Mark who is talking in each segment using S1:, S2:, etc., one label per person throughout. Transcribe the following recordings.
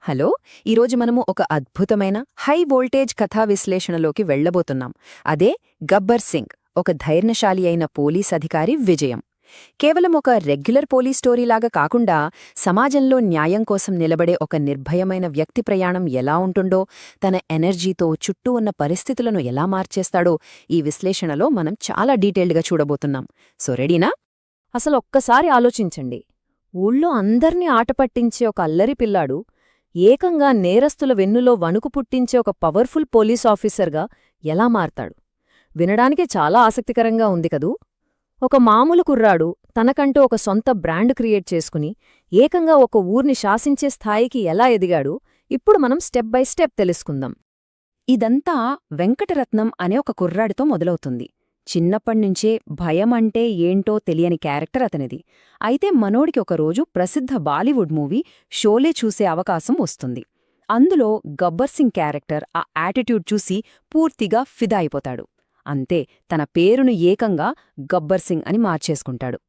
S1: Hello ఈరోజు మనము ఒక అద్భుతమైన హై వోల్టేజ్ కథా విశ్లేషణలోకి వెళ్లబోతున్నాం. అదే గబ్బర్ సింగ్, ఒక ధైర్యశాలి అయిన పోలీస్ అధికారి విజయం. కేవలం ఒక రెగ్యులర్ పోలీస్ స్టోరీలాగా కాకుండా సమాజంలో న్యాయం కోసం నిలబడే ఒక నిర్భయమైన వ్యక్తి ప్రయాణం ఎలా ఉంటుందో, తన ఎనర్జీతో చుట్టూ ఉన్న పరిస్థితులను ఎలా మార్చేస్తాడో ఈ విశ్లేషణలో మనం చాలా డీటెయిల్డ్గా చూడబోతున్నాం. సో రెడీనా?
S2: అసలొక్కసారి ఆలోచించండి. ఊళ్ళో అందర్నీ ఆటపట్టించే ఒక అల్లరి పిల్లాడు ఏకంగా నేరస్తుల వెన్నులో వణుకు పుట్టించే ఒక పవర్ఫుల్ పోలీస్ ఆఫీసర్గా ఎలా మారతాడు? వినడానికి చాలా ఆసక్తికరంగా ఉంది కదూ. ఒక మామూలు కుర్రాడు తనకంటూ ఒక సొంత బ్రాండ్ క్రియేట్ చేసుకుని ఏకంగా ఒక ఊర్ని శాసించే స్థాయికి ఎలా ఎదిగాడు? ఇప్పుడు మనం స్టెప్ బై స్టెప్ తెలుసుకుందాం.
S1: ఇదంతా వెంకటరత్నం అనే ఒక కుర్రాడితో మొదలవుతుంది. చిన్నప్పణ్నుంచే భయం అంటే ఏంటో తెలియని క్యారెక్టర్ అతనిది. అయితే మనోడికి ఒకరోజు ప్రసిద్ధ బాలీవుడ్ మూవీ షోలే చూసే అవకాశం వస్తుంది. అందులో గబ్బర్ సింగ్ క్యారెక్టర్ ఆ యాటిట్యూడ్ చూసి పూర్తిగా ఫిదా అయిపోతాడు. అంతే, తన పేరును ఏకంగా గబ్బర్ సింగ్ అని మార్చేసుకుంటాడు.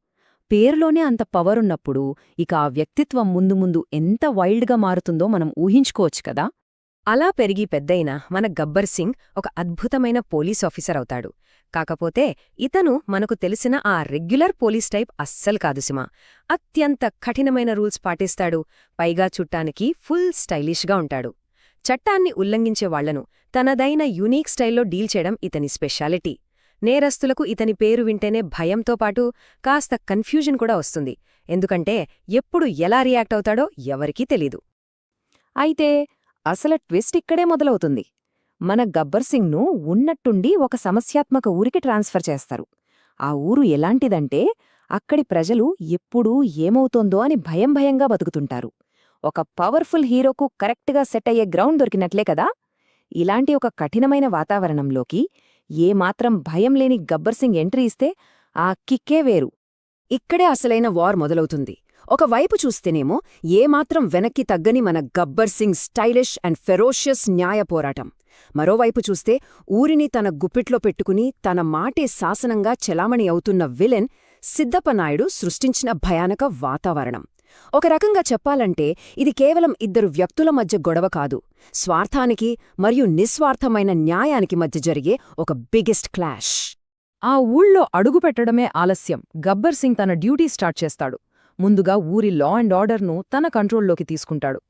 S1: పేరులోనే అంత పవరున్నప్పుడు ఇక ఆ వ్యక్తిత్వం ముందు ముందు ఎంత వైల్డ్గా మారుతుందో మనం ఊహించుకోవచ్చు కదా.
S2: అలా పెరిగి పెద్దయిన మన గబ్బర్ సింగ్ ఒక అద్భుతమైన పోలీస్ ఆఫీసర్ అవుతాడు. కాకపోతే ఇతను మనకు తెలిసిన ఆ రెగ్యులర్ పోలీస్ టైప్ అస్సలు కాదు సుమా. అత్యంత కఠినమైన రూల్స్ పాటిస్తాడు. పైగా చుట్టానికి ఫుల్ స్టైలిష్గా ఉంటాడు. చట్టాన్ని ఉల్లంఘించే వాళ్లను తనదైన యూనిక్ స్టైల్లో డీల్ చేయడం ఇతని స్పెషాలిటీ. నేరస్తులకు ఇతని పేరు వింటేనే భయంతో పాటు కాస్త కన్ఫ్యూజన్ కూడా వస్తుంది. ఎందుకంటే ఎప్పుడు ఎలా రియాక్ట్ అవుతాడో ఎవరికీ తెలీదు.
S1: అయితే అసలు ట్విస్ట్ ఇక్కడే మొదలవుతుంది. మన గబ్బర్ సింగ్ను ఉన్నట్టుండి ఒక సమస్యాత్మక ఊరికి ట్రాన్స్ఫర్ చేస్తారు. ఆ ఊరు ఎలాంటిదంటే అక్కడి ప్రజలు ఎప్పుడూ ఏమవుతోందో అని భయంగా బతుకుతుంటారు. ఒక పవర్ఫుల్ హీరోకు కరెక్ట్గా సెట్ అయ్యే గ్రౌండ్ దొరికినట్లే కదా. ఇలాంటి ఒక కఠినమైన వాతావరణంలోకి ఏమాత్రం భయం లేని గబ్బర్ సింగ్ ఎంట్రీ ఇస్తే ఆ కిక్కే వేరు. ఇక్కడే అసలైన వార్ మొదలవుతుంది. ఒకవైపు చూస్తేనేమో ఏమాత్రం వెనక్కి తగ్గని మన Gabbar Singh stylish and ferocious న్యాయ పోరాటం. మరోవైపు చూస్తే ఊరిని తన గుప్పిట్లో పెట్టుకుని తన మాటే శాసనంగా చెలామణి అవుతున్న విలన్ సిద్ధప్పనాయుడు సృష్టించిన భయానక వాతావరణం. ఒక రకంగా చెప్పాలంటే ఇది కేవలం ఇద్దరు వ్యక్తుల మధ్య గొడవ కాదు, స్వార్థానికి మరియు నిస్వార్థమైన న్యాయానికి మధ్య జరిగే ఒక బిగ్గెస్ట్ క్లాష్.
S2: ఆ ఊళ్ళో అడుగుపెట్టడమే ఆలస్యం. గబ్బర్ సింగ్ తన డ్యూటీ స్టార్ట్ చేస్తాడు. ముందుగా ఊరి లా అండ్ ఆర్డర్ను తన కంట్రోల్లోకి తీసుకుంటాడు.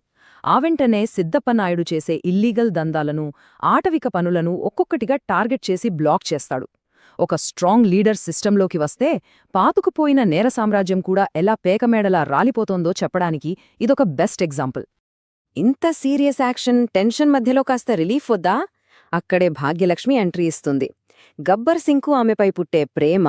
S2: ఆ వెంటనే సిద్ధప్పనాయుడు చేసే ఇల్లీగల్ దందాలను, ఆటవిక పనులను ఒక్కొక్కటిగా టార్గెట్ చేసి బ్లాక్ చేస్తాడు. ఒక స్ట్రాంగ్ లీడర్ సిస్టంలోకి వస్తే పాతుకుపోయిన నేర సామ్రాజ్యం కూడా ఎలా పేకమేడలా రాలిపోతోందో చెప్పడానికి ఇదొక బెస్ట్ ఎగ్జాంపుల్.
S1: ఇంత సీరియస్ యాక్షన్ టెన్షన్ మధ్యలో కాస్త రిలీఫ్ వద్దా? అక్కడే భాగ్యలక్ష్మి ఎంట్రీ ఇస్తుంది. గబ్బర్ సింగ్కు ఆమెపై పుట్టే ప్రేమ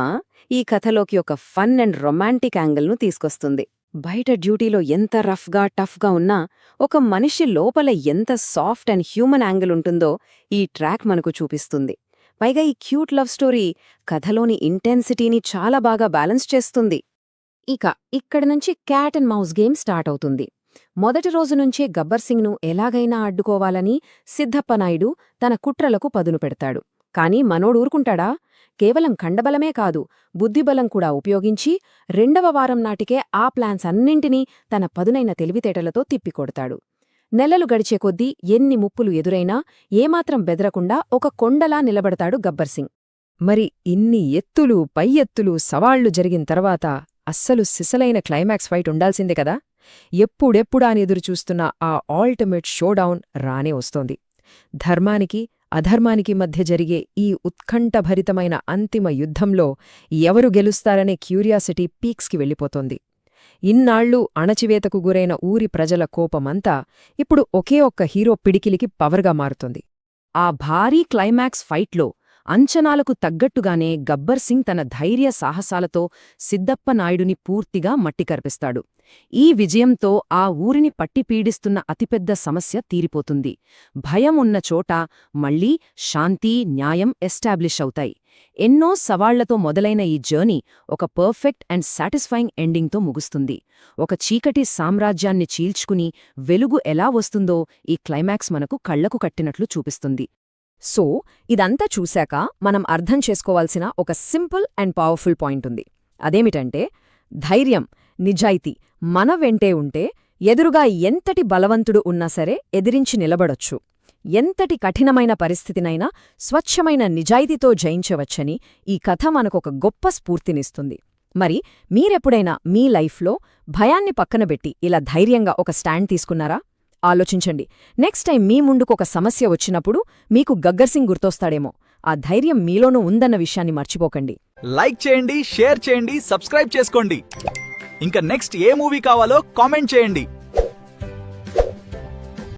S1: ఈ కథలోకి ఒక ఫన్ అండ్ రొమాంటిక్ యాంగిల్ను తీసుకొస్తుంది. బయట డ్యూటీలో ఎంత రఫ్గా టఫ్గా ఉన్నా ఒక మనిషి లోపల ఎంత సాఫ్ట్ అండ్ హ్యూమన్ యాంగిల్ ఉంటుందో ఈ ట్రాక్ మనకు చూపిస్తుంది. పైగా ఈ క్యూట్ లవ్ స్టోరీ కథలోని ఇంటెన్సిటీని చాలా బాగా బ్యాలెన్స్ చేస్తుంది. ఇక్కడి నుంచి cat and mouse game start అవుతుంది. మొదటి రోజు నుంచే గబ్బర్ సింగ్ను ఎలాగైనా అడ్డుకోవాలని సిద్ధప్పనాయుడు తన కుట్రలకు పదును పెడతాడు. కాని మనోడూరుకుంటాడా? కేవలం ఖండబలమే కాదు, బుద్ధిబలం కూడా ఉపయోగించి 2వ వారం నాటికే ఆ ప్లాన్స్ అన్నింటినీ తన పదునైన తెలివితేటలతో తిప్పికొడతాడు. నెలలు గడిచే కొద్దీ ఎన్ని ముప్పులు ఎదురైనా ఏమాత్రం బెదరకుండా ఒక కొండలా నిలబడతాడు గబ్బర్ సింగ్.
S2: మరి ఇన్ని ఎత్తులు పై ఎత్తులు సవాళ్లు జరిగిన తర్వాత అస్సలు సిసలైన క్లైమాక్స్ ఫైట్ ఉండాల్సిందే కదా. ఎప్పుడెప్పుడా అని ఎదురుచూస్తున్న ఆ ఆల్టిమేట్ షోడౌన్ రానే వస్తోంది. ధర్మానికి అధర్మానికి మధ్య జరిగే ఈ ఉత్కంఠభరితమైన అంతిమ యుద్ధంలో ఎవరు గెలుస్తారనే క్యూరియాసిటీ పీక్స్కి వెళ్ళిపోతోంది. ఇన్నాళ్లు అణచివేతకు గురైన ఊరి ప్రజల కోపమంతా ఇప్పుడు ఒకే ఒక్క హీరో పిడికిలికి పవర్గా మారుతుంది. ఆ భారీ క్లైమాక్స్ ఫైట్లో అంచనాలకు తగ్గట్టుగానే గబ్బర్ సింగ్ తన ధైర్య సాహసాలతో సిద్ధప్పనాయుడుని పూర్తిగా మట్టికర్పిస్తాడు. ఈ విజయంతో ఆ ఊరిని పట్టిపీడిస్తున్న అతిపెద్ద సమస్య తీరిపోతుంది. భయం ఉన్న చోట మళ్లీ శాంతి, న్యాయం ఎస్టాబ్లిష్ అవుతాయి. ఎన్నో సవాళ్లతో మొదలైన ఈ జర్నీ ఒక పర్ఫెక్ట్ అండ్ సాటిస్ఫైయింగ్ ఎండింగ్తో ముగుస్తుంది. ఒక చీకటి సామ్రాజ్యాన్ని చీల్చుకుని వెలుగు ఎలా వస్తుందో ఈ క్లైమాక్స్ మనకు కళ్లకు కట్టినట్లు చూపిస్తుంది.
S1: సో ఇదంతా చూశాక మనం అర్థం చేసుకోవాల్సిన ఒక సింపుల్ అండ్ పవర్ఫుల్ పాయింట్ ఉంది. అదేమిటంటే ధైర్యం, నిజాయితీ మన వెంటే ఉంటే
S2: ఎదురుగా ఎంతటి బలవంతుడు ఉన్నా సరే ఎదిరించి నిలబడొచ్చు. ఎంతటి కఠినమైన పరిస్థితినైనా స్వచ్ఛమైన నిజాయితీతో జయించవచ్చని ఈ కథ మనకొక గొప్ప స్ఫూర్తినిస్తుంది. మరి మీరెప్పుడైనా మీ లైఫ్లో భయాన్ని పక్కనబెట్టి ఇలా ధైర్యంగా ఒక స్టాండ్ తీసుకున్నారా? ఆలోచించండి. నెక్స్ట్ టైం మీ ముందుకొక సమస్య వచ్చినప్పుడు మీకు గగ్గర్ సింగ్ గుర్తొస్తాడేమో. ఆ ధైర్యం మీలోనూ ఉందన్న విషయాన్ని మర్చిపోకండి.
S3: లైక్ చేయండి, షేర్ చేయండి, సబ్స్క్రైబ్ చేసుకోండి. ఇంకా నెక్స్ట్ ఏ మూవీ కావాలో కామెంట్ చేయండి.